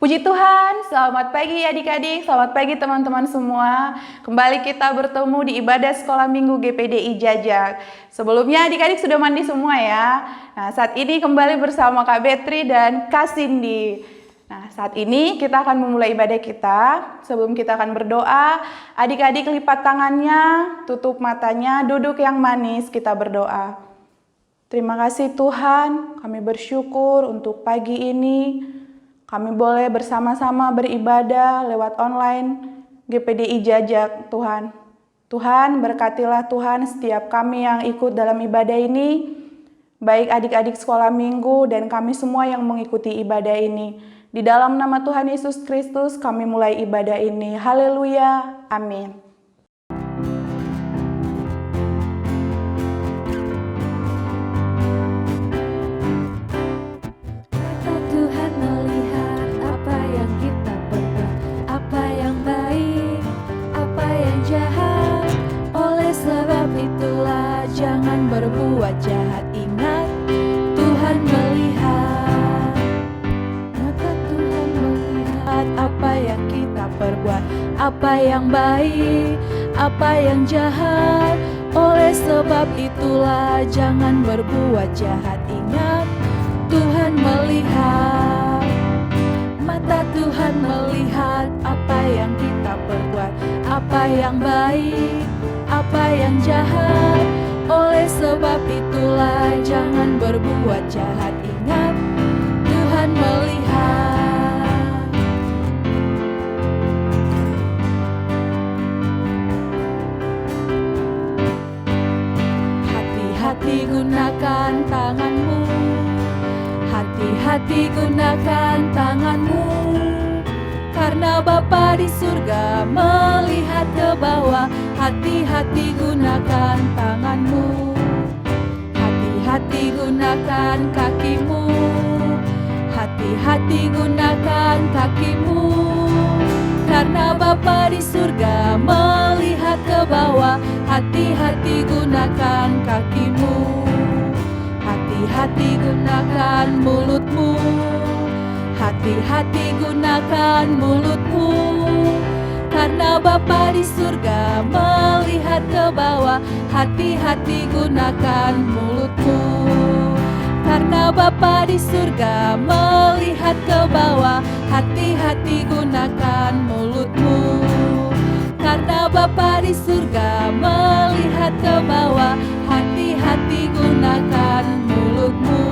Puji Tuhan, selamat pagi adik-adik, selamat pagi teman-teman semua. Kembali kita bertemu di ibadah sekolah minggu GPDI Jajak. Sebelumnya adik-adik sudah mandi semua ya. Nah, saat ini kembali bersama Kak Betri dan Kak Cindy. Nah, saat ini kita akan memulai ibadah kita. Sebelum kita akan berdoa, adik-adik lipat tangannya, tutup matanya, duduk yang manis, kita berdoa. Terima kasih Tuhan, kami bersyukur untuk pagi ini. Kami boleh bersama-sama beribadah lewat online GPDI Jajak, Tuhan. Tuhan, berkatilah Tuhan setiap kami yang ikut dalam ibadah ini, baik adik-adik sekolah minggu dan kami semua yang mengikuti ibadah ini. Di dalam nama Tuhan Yesus Kristus kami mulai ibadah ini. Haleluya, amin. Berbuat jahat, ingat Tuhan melihat. Maka Tuhan melihat apa yang kita perbuat, apa yang baik, apa yang jahat. Oleh sebab itulah jangan berbuat jahat, ingat Tuhan melihat. Mata Tuhan melihat apa yang kita perbuat, apa yang baik, apa yang jahat. Oleh sebab itulah jangan berbuat jahat, ingat Tuhan melihat. Hati-hati gunakan tanganmu, hati-hati gunakan tanganmu, karena Bapa di surga melihat ke bawah. Hati-hati gunakan tanganmu, hati-hati gunakan kakimu, hati-hati gunakan kakimu, karena Bapa di surga melihat ke bawah. Hati-hati gunakan kakimu, hati-hati gunakan mulutmu, hati-hati gunakan mulutmu, karena Bapa di surga melihat ke bawah. Hati-hati gunakan mulutmu, karena Bapa di surga melihat ke bawah. Hati-hati gunakan mulutmu, karena Bapa di surga melihat ke bawah. Hati-hati gunakan mulutmu.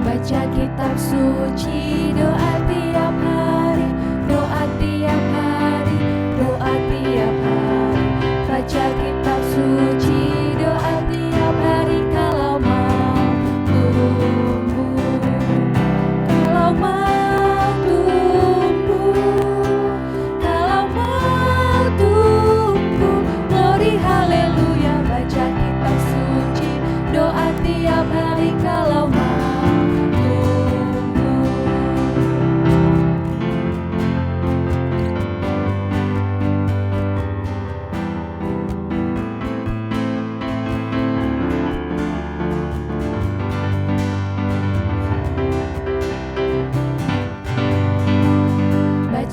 Baca kitab suci, doa tiap hari, doa tiap hari, doa tiap hari. Baca kitab suci, doa tiap hari, kalau mau tumbuh, kalau mau tumbuh, kalau mau tumbuh. Glory haleluya. Baca kitab suci, doa tiap hari, kalau mau.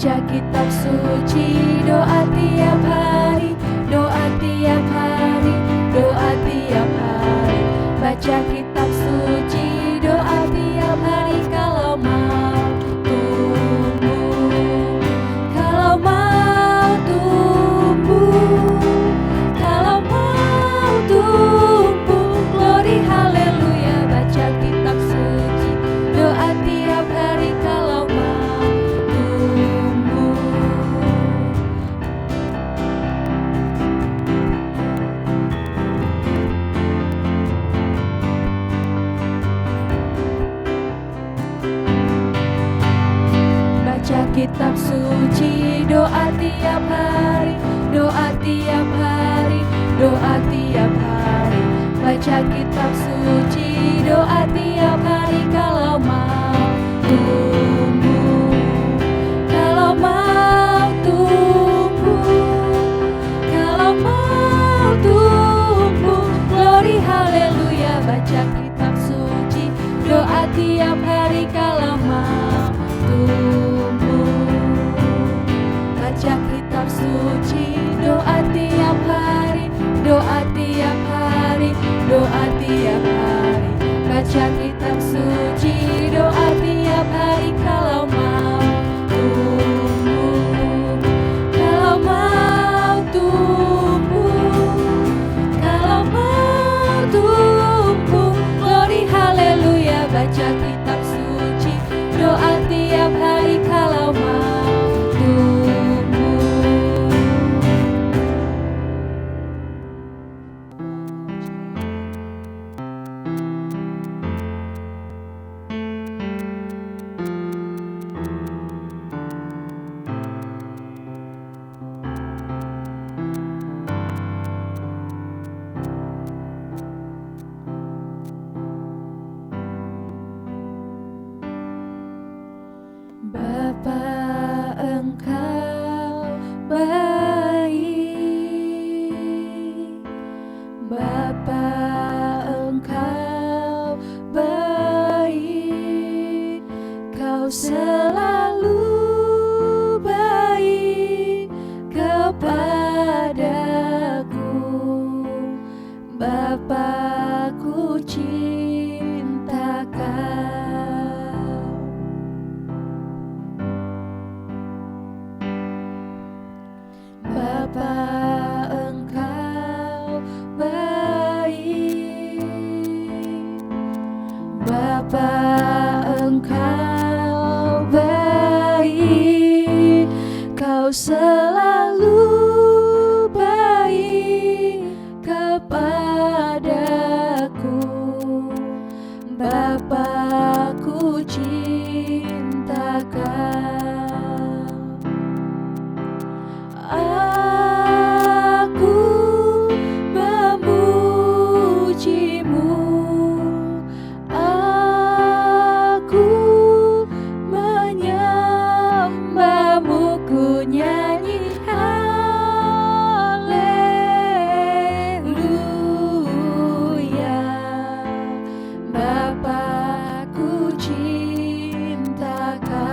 Baca kitab suci, doa tiap hari, doa tiap hari, doa tiap hari. Baca kitab suci, doa tiap hari, kalau mau tumbuh, kalau mau tumbuh, kalau mau tumbuh. Glory haleluya. Baca kitab suci, doa tiap hari, kalau mau tumbuh. Baca kitab suci, doa tiap hari, doa tiap hari, doa tiap hari. Baca kitab suci, doa tiap hari kalau mau tumbuh, kalau mau tumbuh, kalau mau tumbuh. Glory haleluya, baca kitab suci, doa tiap hari kalau mau tumbuh. Baca kitab suci, doa tiap hari, doa tiap hari, doa tiap hari. Baca kitab suci, doa tiap hari kalau mau tumbuh, kalau mau tumbuh, kalau mau tumbuh. Glory haleluya, baca kitab suci, doa tiap hari kalau mau tumbuh. Bapa, Engkau baik, Bapa, Engkau baik, Kau selalu baik kepadaku. Bapa, ku cinta Kau. Bapa, Engkau baik, Bapa, Engkau baik, Kau selalu baik kepadaku. Bapa, ku cinta Kau. Aku memujimu, aku menyembahmu, ku nyanyi haleluya. Bapa, ku cinta Kau.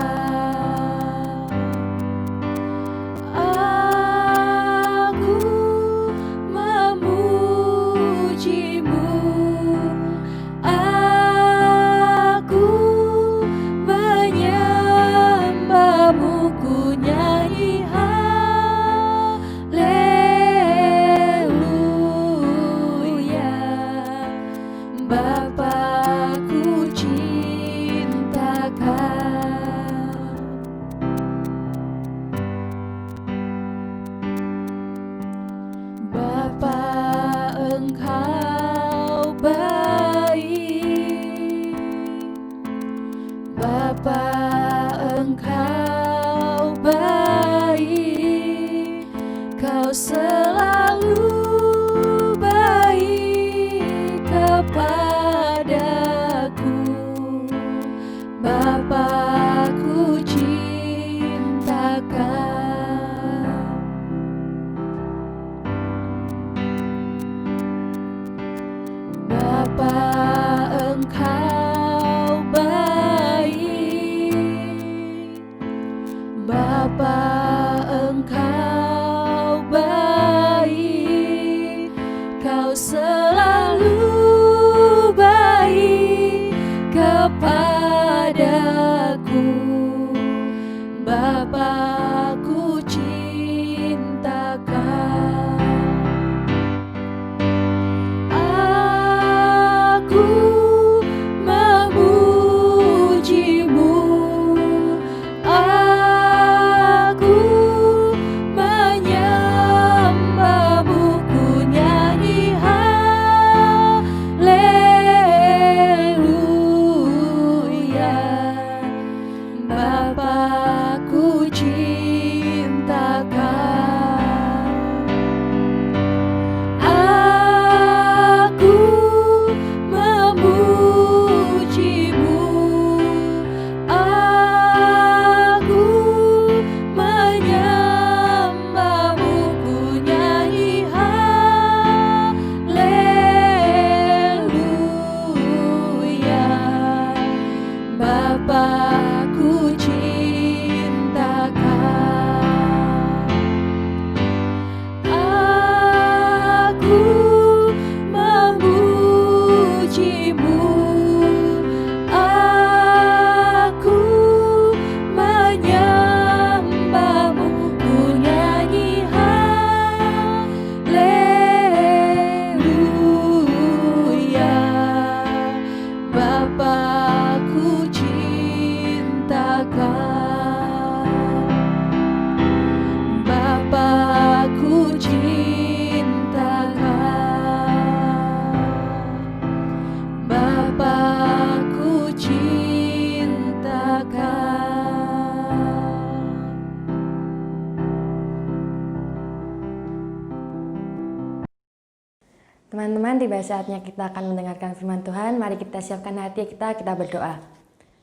Teman-teman, tiba saatnya kita akan mendengarkan firman Tuhan. Mari kita siapkan hati kita berdoa.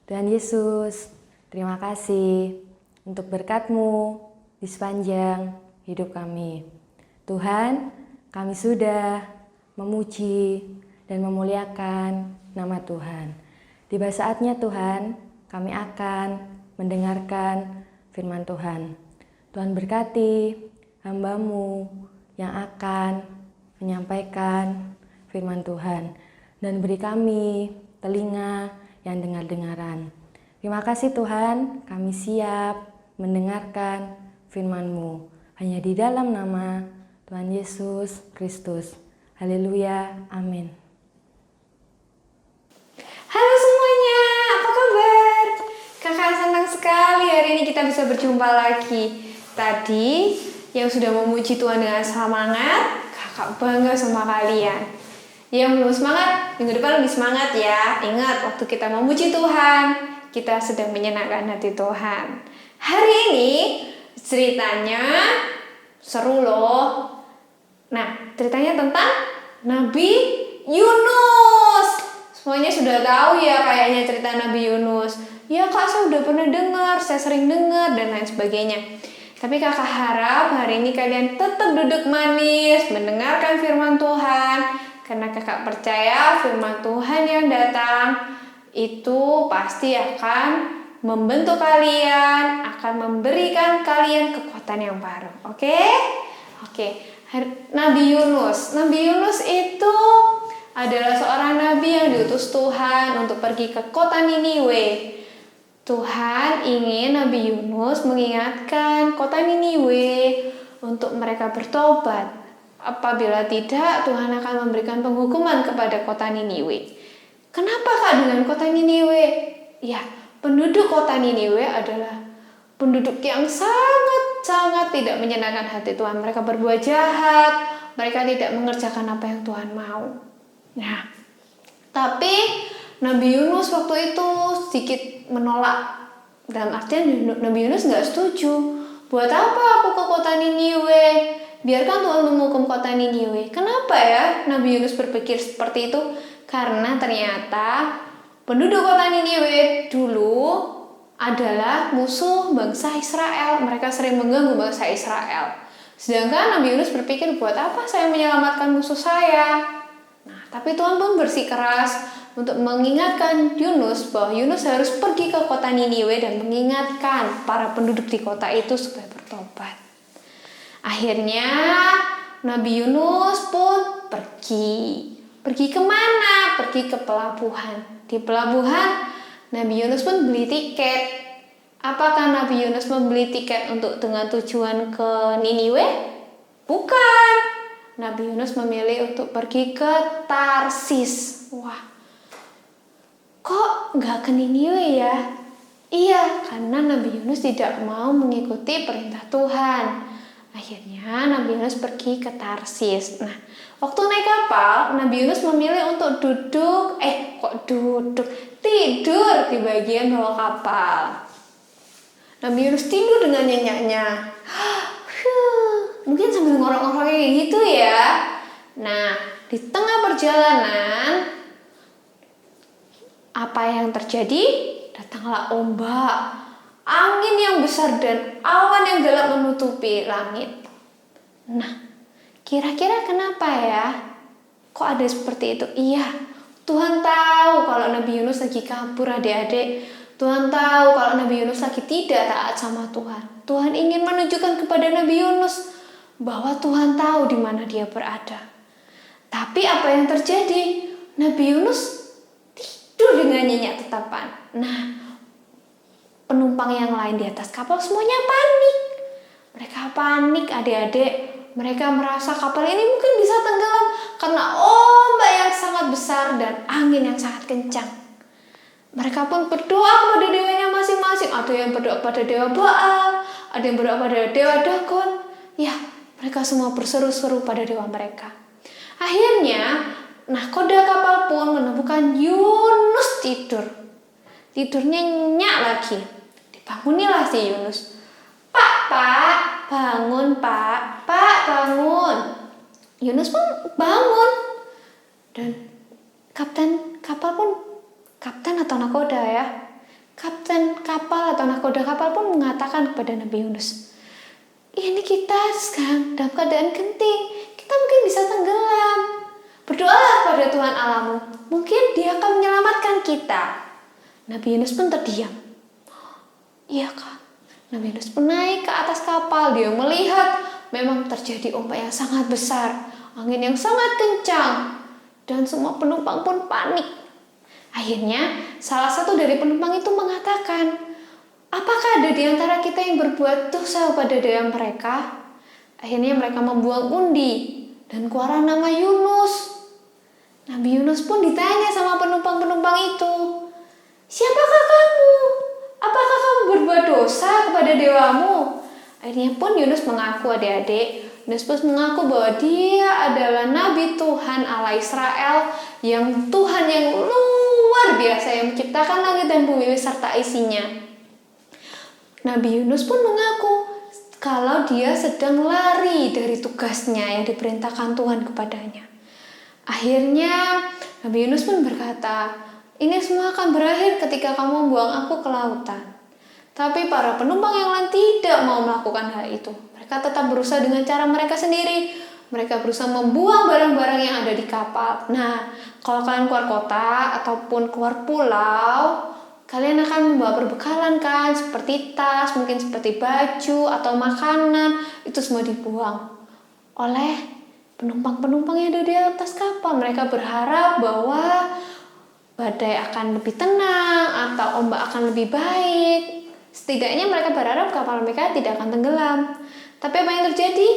Tuhan Yesus, terima kasih untuk berkat-Mu di sepanjang hidup kami. Tuhan, kami sudah memuji dan memuliakan nama Tuhan. Tiba saatnya Tuhan, kami akan mendengarkan firman Tuhan. Tuhan berkati hamba-Mu yang akan menyampaikan firman Tuhan dan beri kami telinga yang dengar-dengaran. Terima kasih Tuhan, kami siap mendengarkan firman-Mu. Hanya di dalam nama Tuhan Yesus Kristus. Haleluya, amin. Halo semuanya, apa kabar? Kakak senang sekali hari ini kita bisa berjumpa lagi. Tadi yang sudah memuji Tuhan dengan semangat, kakak bangga sama kalian. Yang belum semangat, minggu depan lebih semangat ya. Ingat, waktu kita memuji Tuhan, kita sedang menyenangkan hati Tuhan. Hari ini ceritanya seru loh. Nah, ceritanya tentang Nabi Yunus. Semuanya sudah tahu ya kayaknya cerita Nabi Yunus. Ya kak, saya udah pernah dengar, saya sering dengar dan lain sebagainya. Tapi kakak harap hari ini kalian tetap duduk manis, mendengarkan firman Tuhan. Karena kakak percaya firman Tuhan yang datang itu pasti akan membentuk kalian, akan memberikan kalian kekuatan yang baru. Oke? Nabi Yunus. Nabi Yunus itu adalah seorang nabi yang diutus Tuhan untuk pergi ke kota Niniwe. Tuhan ingin Nabi Yunus mengingatkan kota Niniwe untuk mereka bertobat. Apabila tidak, Tuhan akan memberikan penghukuman kepada kota Niniwe. Kenapa kak dengan kota Niniwe? Ya, penduduk kota Niniwe adalah penduduk yang sangat tidak menyenangkan hati Tuhan. Mereka berbuat jahat, mereka tidak mengerjakan apa yang Tuhan mau. Nah, tapi Nabi Yunus waktu itu sedikit menolak. Dalam artian Nabi Yunus nggak setuju. Buat apa aku ke kota Niniwe? Biarkan Tuhan menghukum kota Niniwe. Kenapa ya Nabi Yunus berpikir seperti itu? Karena ternyata penduduk kota Niniwe dulu adalah musuh bangsa Israel. Mereka sering mengganggu bangsa Israel. Sedangkan Nabi Yunus berpikir, buat apa saya menyelamatkan musuh saya? Nah, tapi Tuhan pun bersikeras untuk mengingatkan Yunus bahwa Yunus harus pergi ke kota Niniwe dan mengingatkan para penduduk di kota itu supaya bertobat. Akhirnya Nabi Yunus pun pergi. Pergi kemana? Pergi ke pelabuhan. Di pelabuhan Nabi Yunus pun beli tiket. Apakah Nabi Yunus membeli tiket dengan tujuan ke Niniwe? Bukan. Nabi Yunus memilih untuk pergi ke Tarsis. Wah, kok nggak ke Niniwe ya? Iya, karena Nabi Yunus tidak mau mengikuti perintah Tuhan. Akhirnya Nabi Yunus pergi ke Tarsis. Nah, waktu naik kapal, Nabi Yunus memilih untuk tidur di bagian bawah kapal. Nabi Yunus tidur dengan nyenyaknya. Mungkin sambil ngorok-ngorok kayak gitu ya. Nah, di tengah perjalanan, apa yang terjadi? Datanglah ombak, angin yang besar dan awan yang gelap menutupi langit. Nah, kira-kira kenapa ya? Kok ada seperti itu? Iya, Tuhan tahu kalau Nabi Yunus lagi kabur adik-adik. Tuhan tahu kalau Nabi Yunus lagi tidak taat sama Tuhan. Tuhan ingin menunjukkan kepada Nabi Yunus bahwa Tuhan tahu di mana dia berada. Tapi apa yang terjadi? Nabi Yunus tidur dengan nyenyak tetapan. Nah, penumpang yang lain di atas kapal semuanya panik. Mereka panik adik-adik. Mereka merasa kapal ini mungkin bisa tenggelam karena ombak yang sangat besar dan angin yang sangat kencang. Mereka pun berdoa kepada dewanya masing-masing. Ada yang berdoa pada dewa Baal, ada yang berdoa pada dewa Dagon. Ya, mereka semua berseru-seru pada dewa mereka. Akhirnya, nahkoda kapal pun menemukan Yunus tidur. Tidurnya nyenyak lagi. Dibangunilah si Yunus. Pak, bangun Pak, bangun. Yunus pun bangun. Dan kapten kapal pun, kapten atau nakoda ya, kapten kapal atau nakoda kapal pun mengatakan kepada Nabi Yunus, ini kita sekarang dalam keadaan genting, kita mungkin bisa tenggelam. Berdoalah pada Tuhan Allahmu, mungkin Dia akan menyelamatkan kita. Nabi Yunus pun terdiam. Iya kak. Nabi Yunus pun naik ke atas kapal. Dia melihat memang terjadi ombak yang sangat besar, angin yang sangat kencang, dan semua penumpang pun panik. Akhirnya salah satu dari penumpang itu mengatakan, apakah ada di antara kita yang berbuat dosa pada daya mereka? Akhirnya mereka membuang undi dan keluar nama Yunus. Nabi Yunus pun ditanya sama penumpang-penumpang itu, siapakah kamu? Apakah kamu berbuat dosa kepada dewamu? Akhirnya pun Yunus mengaku, adik-adik. Yunus pun mengaku bahwa dia adalah Nabi Tuhan Allah Israel, yang Tuhan yang luar biasa, yang menciptakan langit dan bumi serta isinya. Nabi Yunus pun mengaku kalau dia sedang lari dari tugasnya yang diperintahkan Tuhan kepadanya. Akhirnya Nabi Yunus pun berkata, ini semua akan berakhir ketika kamu membuang aku ke lautan. Tapi para penumpang yang lain tidak mau melakukan hal itu. Mereka tetap berusaha dengan cara mereka sendiri. Mereka berusaha membuang barang-barang yang ada di kapal. Nah, kalau kalian keluar kota ataupun keluar pulau, kalian akan membawa perbekalan kan, seperti tas, mungkin seperti baju atau makanan, itu semua dibuang oleh penumpang-penumpang yang ada di atas kapal. Mereka berharap bahwa badai akan lebih tenang atau ombak akan lebih baik. Setidaknya mereka berharap kapal mereka tidak akan tenggelam. Tapi apa yang terjadi?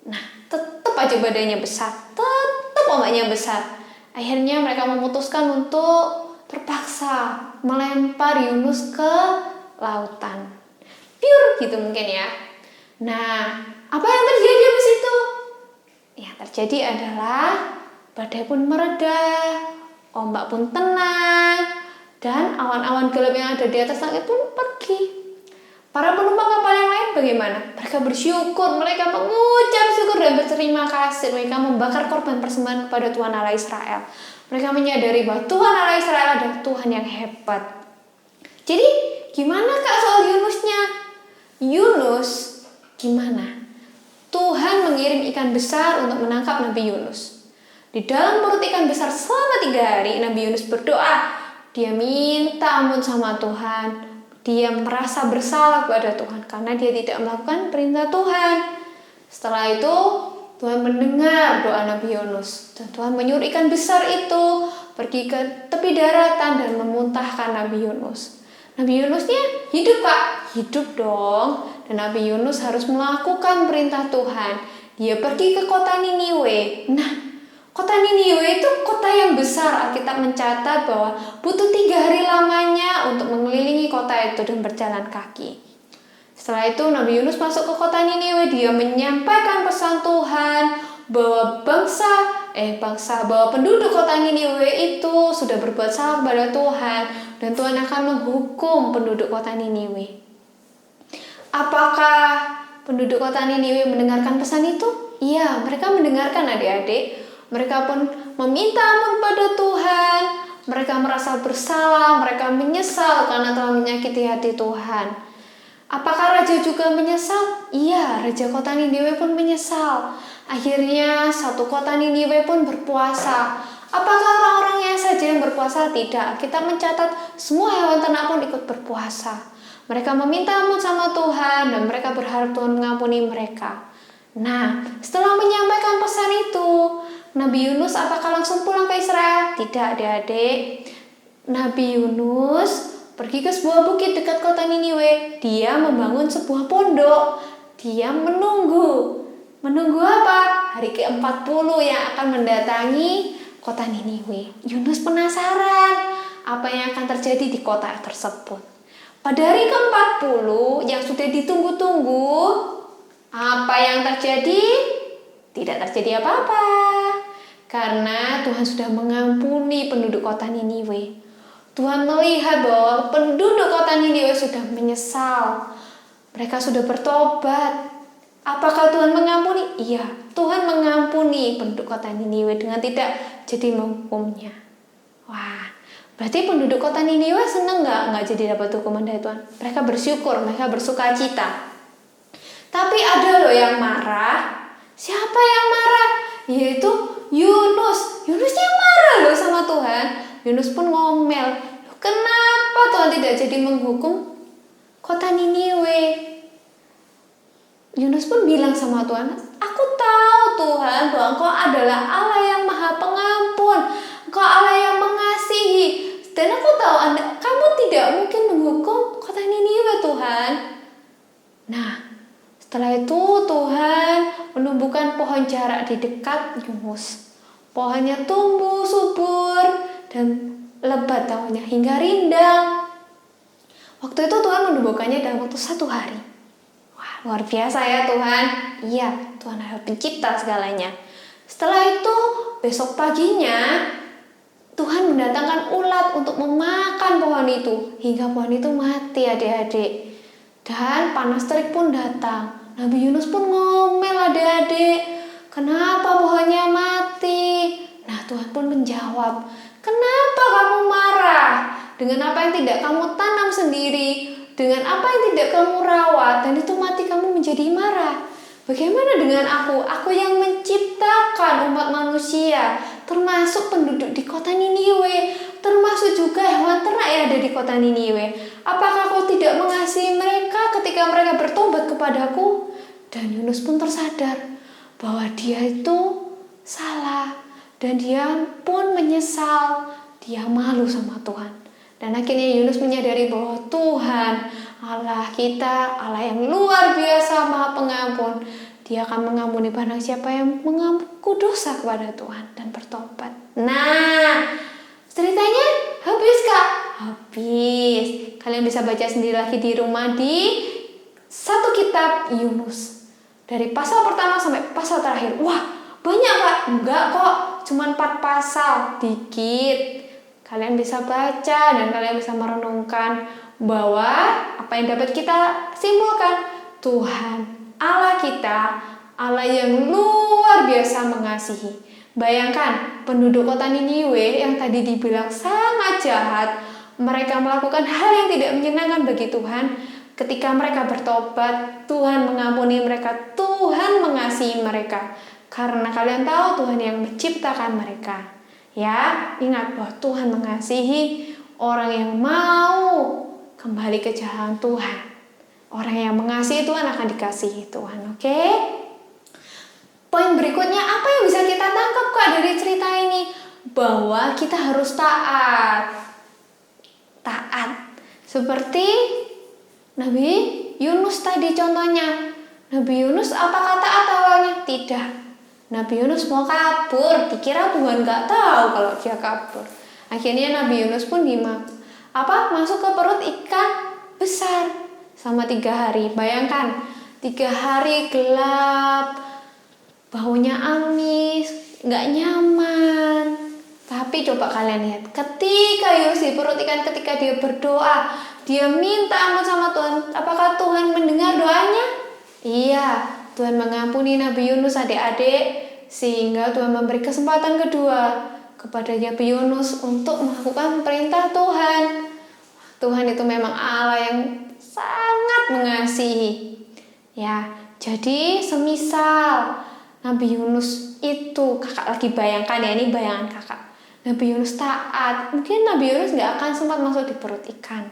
Nah, tetap aja badainya besar, tetap ombaknya besar. Akhirnya mereka memutuskan untuk terpaksa melempar Yunus ke lautan. Pure gitu mungkin ya. Nah, apa yang terjadi habis itu? Yang terjadi adalah badai pun mereda, ombak pun tenang, dan awan-awan gelap yang ada di atas langit pun pergi. Para penumpang kapal yang lain bagaimana? Mereka bersyukur, mereka mengucap syukur dan berterima kasih. Mereka membakar korban persembahan kepada Tuhan Allah Israel. Mereka menyadari bahwa Tuhan Allah Israel adalah Tuhan yang hebat. Jadi gimana kak soal Yunusnya? Yunus gimana? Tuhan mengirim ikan besar untuk menangkap Nabi Yunus. Di dalam perut ikan besar selama 3 hari, Nabi Yunus berdoa. Dia minta ampun sama Tuhan. Dia merasa bersalah kepada Tuhan karena dia tidak melakukan perintah Tuhan. Setelah itu, Tuhan mendengar doa Nabi Yunus. Dan Tuhan menyuruh ikan besar itu pergi ke tepi daratan dan memuntahkan Nabi Yunus. Nabi Yunusnya hidup kak? Hidup dong. Dan Nabi Yunus harus melakukan perintah Tuhan. Dia pergi ke kota Niniwe. Nah, kota Niniwe itu kota yang besar. Alkitab mencatat bahwa butuh 3 hari lamanya untuk mengelilingi kota itu dan berjalan kaki. Setelah itu Nabi Yunus masuk ke kota Niniwe. Dia menyampaikan pesan Tuhan bahwa bahwa penduduk kota Niniwe itu sudah berbuat salah kepada Tuhan dan Tuhan akan menghukum penduduk kota Niniwe. Apakah penduduk kota Niniwe mendengarkan pesan itu? Iya, mereka mendengarkan adik-adik. Mereka pun meminta ampun pada Tuhan. Mereka merasa bersalah, mereka menyesal karena telah menyakiti hati Tuhan. Apakah raja juga menyesal? Iya, raja kota Niniwe pun menyesal. Akhirnya satu kota Niniwe pun berpuasa. Apakah orang-orangnya saja yang berpuasa? Tidak. Kita mencatat semua hewan ternak pun ikut berpuasa. Mereka meminta ampun sama Tuhan dan mereka berharap Tuhan mengampuni mereka. Nah, setelah menyampaikan pesan itu, Nabi Yunus apakah langsung pulang ke Israel? Tidak, adik-adik. Nabi Yunus pergi ke sebuah bukit dekat kota Niniwe. Dia membangun sebuah pondok. Dia menunggu. Menunggu apa? Hari ke-40 yang akan mendatangi kota Niniwe. Yunus penasaran apa yang akan terjadi di kota tersebut. Pada hari ke-40 yang sudah ditunggu-tunggu, apa yang terjadi? Tidak terjadi apa-apa. Karena Tuhan sudah mengampuni penduduk kota Niniwe. Tuhan melihat bahwa penduduk kota Niniwe sudah menyesal. Mereka sudah bertobat. Apakah Tuhan mengampuni? Iya, Tuhan mengampuni penduduk kota Niniwe dengan tidak jadi menghukumnya. Wah, berarti penduduk kota Niniwe senang nggak jadi dapat hukuman dari Tuhan? Mereka bersyukur, mereka bersuka cita. Tapi ada loh yang marah. Siapa yang marah? Yaitu Yunus. Yunus yang marah loh sama Tuhan. Yunus pun ngomel. Kenapa Tuhan tidak jadi menghukum kota Niniwe? Yunus pun bilang sama Tuhan, aku tahu Tuhan bahwa Engkau adalah Allah yang maha pengampun, Engkau Allah yang mengasihi, dan aku tahu kamu tidak mungkin menghukum kota Niniwe Tuhan. Nah, setelah itu Tuhan menumbuhkan pohon jarak di dekat Yunus. Pohonnya tumbuh subur dan lebat daunnya hingga rindang. Waktu itu Tuhan menumbuhkannya dalam waktu 1 hari. Luar biasa ya Tuhan. Iya, Tuhan adalah pencipta segalanya. Setelah itu, besok paginya Tuhan mendatangkan ulat untuk memakan pohon itu hingga pohon itu mati adik-adik. Dan panas terik pun datang. Nabi Yunus pun ngomel adik-adik, kenapa pohonnya mati? Nah, Tuhan pun menjawab, kenapa kamu marah dengan apa yang tidak kamu tanam sendiri? Dengan apa yang tidak kamu rawat dan itu mati kamu menjadi marah. Bagaimana dengan aku? Aku yang menciptakan umat manusia, termasuk penduduk di kota Niniwe, termasuk juga hewan ternak yang ada di kota Niniwe. Apakah kau tidak mengasihi mereka ketika mereka bertobat kepadaku? Dan Yunus pun tersadar bahwa dia itu salah dan dia pun menyesal. Dia malu sama Tuhan. Dan akhirnya Yunus menyadari bahwa Tuhan Allah kita, Allah yang luar biasa, maha pengampun. Dia akan mengampuni barang siapa yang mengaku dosa kepada Tuhan dan bertobat. Nah, ceritanya habis Kak? Habis. Kalian bisa baca sendiri lagi di rumah di 1 kitab Yunus. Dari pasal pertama sampai pasal terakhir. Wah, banyak Kak? Enggak kok, cuma 4 pasal, dikit. Kalian bisa baca dan kalian bisa merenungkan bahwa apa yang dapat kita simpulkan, Tuhan Allah kita, Allah yang luar biasa mengasihi. Bayangkan penduduk kota Niniwe yang tadi dibilang sangat jahat, mereka melakukan hal yang tidak menyenangkan bagi Tuhan. Ketika mereka bertobat, Tuhan mengampuni mereka, Tuhan mengasihi mereka. Karena kalian tahu Tuhan yang menciptakan mereka. Ya, ingat bahwa Tuhan mengasihi orang yang mau kembali ke jalan Tuhan. Orang yang mengasihi Tuhan akan dikasihi Tuhan, oke? Poin berikutnya, apa yang bisa kita tangkap Kak dari cerita ini? Bahwa kita harus taat. Taat. Seperti Nabi Yunus tadi contohnya. Nabi Yunus apakah taat awalnya? Tidak. Nabi Yunus mau kabur, dikira Tuhan gak tahu kalau dia kabur. Akhirnya Nabi Yunus pun masuk ke perut ikan besar sama 3 hari. Bayangkan, 3 hari gelap, baunya amis, gak nyaman. Tapi coba kalian lihat, ketika Yunus di perut ikan, ketika dia berdoa, dia minta ampun sama Tuhan. Apakah Tuhan mendengar doanya? Iya. Tuhan mengampuni Nabi Yunus adik-adik, sehingga Tuhan memberi kesempatan kedua kepada Nabi Yunus untuk melakukan perintah Tuhan. Tuhan itu memang Allah yang sangat mengasihi. Ya, jadi semisal Nabi Yunus itu, kakak lagi bayangkan ya, ini bayangan kakak. Nabi Yunus taat, mungkin Nabi Yunus gak akan sempat masuk di perut ikan.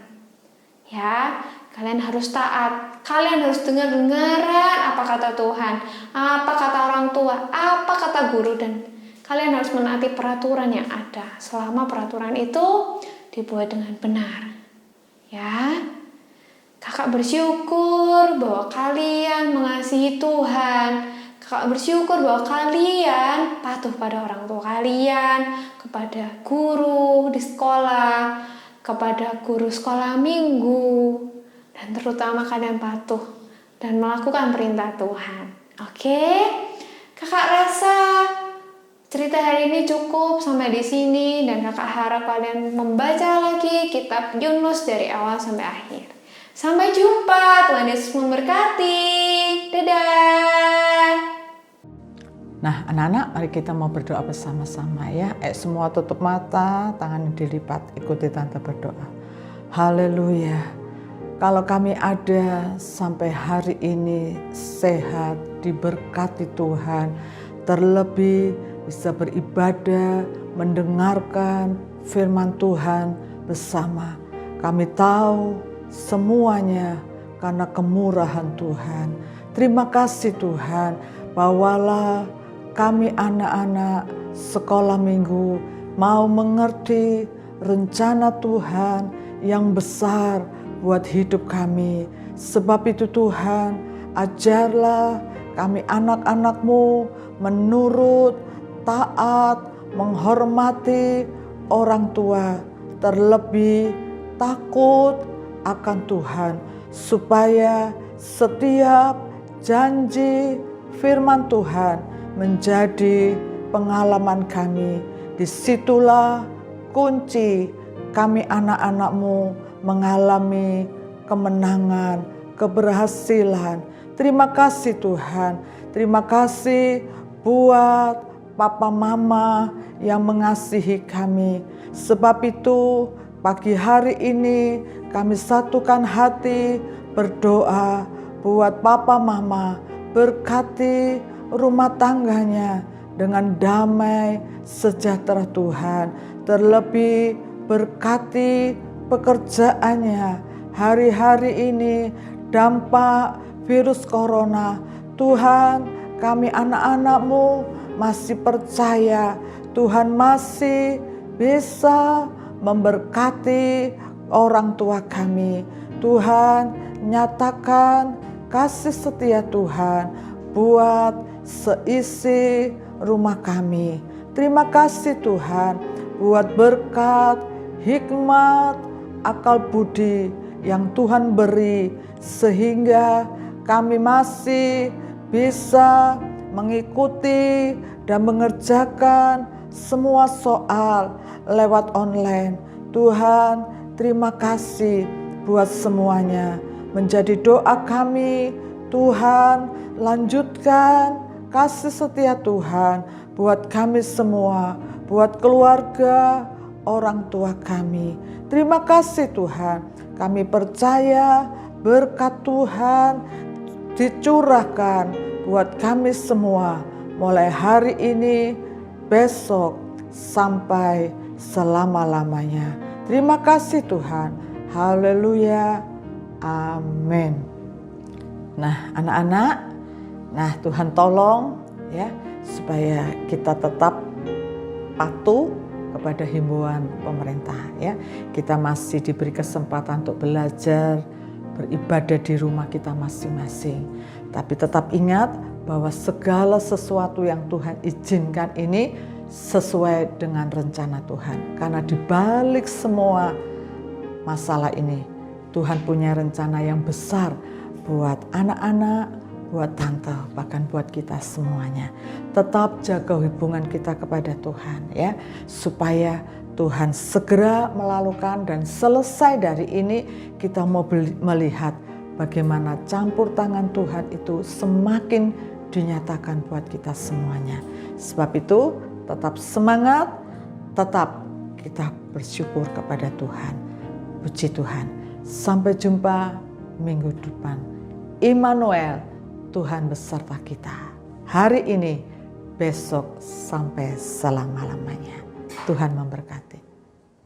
Ya, kalian harus taat. Kalian harus dengar-dengaran apa kata Tuhan, apa kata orang tua, apa kata guru, dan kalian harus menaati peraturan yang ada selama peraturan itu dibuat dengan benar. Ya, kakak bersyukur bahwa kalian mengasihi Tuhan. Kakak bersyukur bahwa kalian patuh pada orang tua kalian, kepada guru di sekolah, kepada guru sekolah minggu, dan terutama kalian patuh dan melakukan perintah Tuhan. Oke? Kakak rasa cerita hari ini cukup sampai di sini, dan kakak harap kalian membaca lagi kitab Yunus dari awal sampai akhir. Sampai jumpa, Tuhan Yesus memberkati. Dadah. Nah, anak-anak, mari kita mau berdoa bersama-sama ya. Semua tutup mata, tangan dilipat, ikuti tante berdoa. Haleluya. Kalau kami ada sampai hari ini sehat, diberkati Tuhan, terlebih bisa beribadah, mendengarkan firman Tuhan bersama. Kami tahu semuanya karena kemurahan Tuhan. Terima kasih Tuhan, bawalah kami anak-anak sekolah minggu mau mengerti rencana Tuhan yang besar buat hidup kami. Sebab itu Tuhan, ajarlah kami anak-anak-Mu menurut, taat, menghormati orang tua, terlebih takut akan Tuhan, supaya setiap janji firman Tuhan menjadi pengalaman kami. Disitulah kunci kami anak-anak-Mu mengalami kemenangan, keberhasilan. Terima kasih Tuhan, terima kasih buat Papa Mama yang mengasihi kami. Sebab itu pagi hari ini kami satukan hati berdoa buat Papa Mama, berkati rumah tangganya dengan damai sejahtera Tuhan. Terlebih berkati pekerjaannya. Hari-hari ini dampak virus corona, Tuhan, kami anak-anak-Mu masih percaya Tuhan masih bisa memberkati orang tua kami. Tuhan, nyatakan kasih setia Tuhan buat seisi rumah kami. Terima kasih Tuhan buat berkat, hikmat, akal budi yang Tuhan beri, sehingga kami masih bisa mengikuti dan mengerjakan semua soal lewat online. Tuhan, terima kasih buat semuanya. Menjadi doa kami, Tuhan, lanjutkan kasih setia Tuhan buat kami semua, buat keluarga, orang tua kami. Terima kasih Tuhan, kami percaya berkat Tuhan dicurahkan buat kami semua mulai hari ini, besok, sampai selama-lamanya. Terima kasih Tuhan. Haleluya. Amin. Nah, anak-anak, Tuhan tolong ya supaya kita tetap patuh kepada himbauan pemerintah ya. Kita masih diberi kesempatan untuk belajar, beribadah di rumah kita masing-masing. Tapi tetap ingat bahwa segala sesuatu yang Tuhan izinkan ini sesuai dengan rencana Tuhan. Karena di balik semua masalah ini, Tuhan punya rencana yang besar buat anak-anak, buat tante, bahkan buat kita semuanya. Tetap jaga hubungan kita kepada Tuhan ya, supaya Tuhan segera melalukan dan selesai dari ini kita mau melihat bagaimana campur tangan Tuhan itu semakin dinyatakan buat kita semuanya. Sebab itu tetap semangat, tetap kita bersyukur kepada Tuhan. Puji Tuhan. Sampai jumpa minggu depan. Immanuel, Tuhan beserta kita. Hari ini, besok, sampai selama-lamanya. Tuhan memberkati.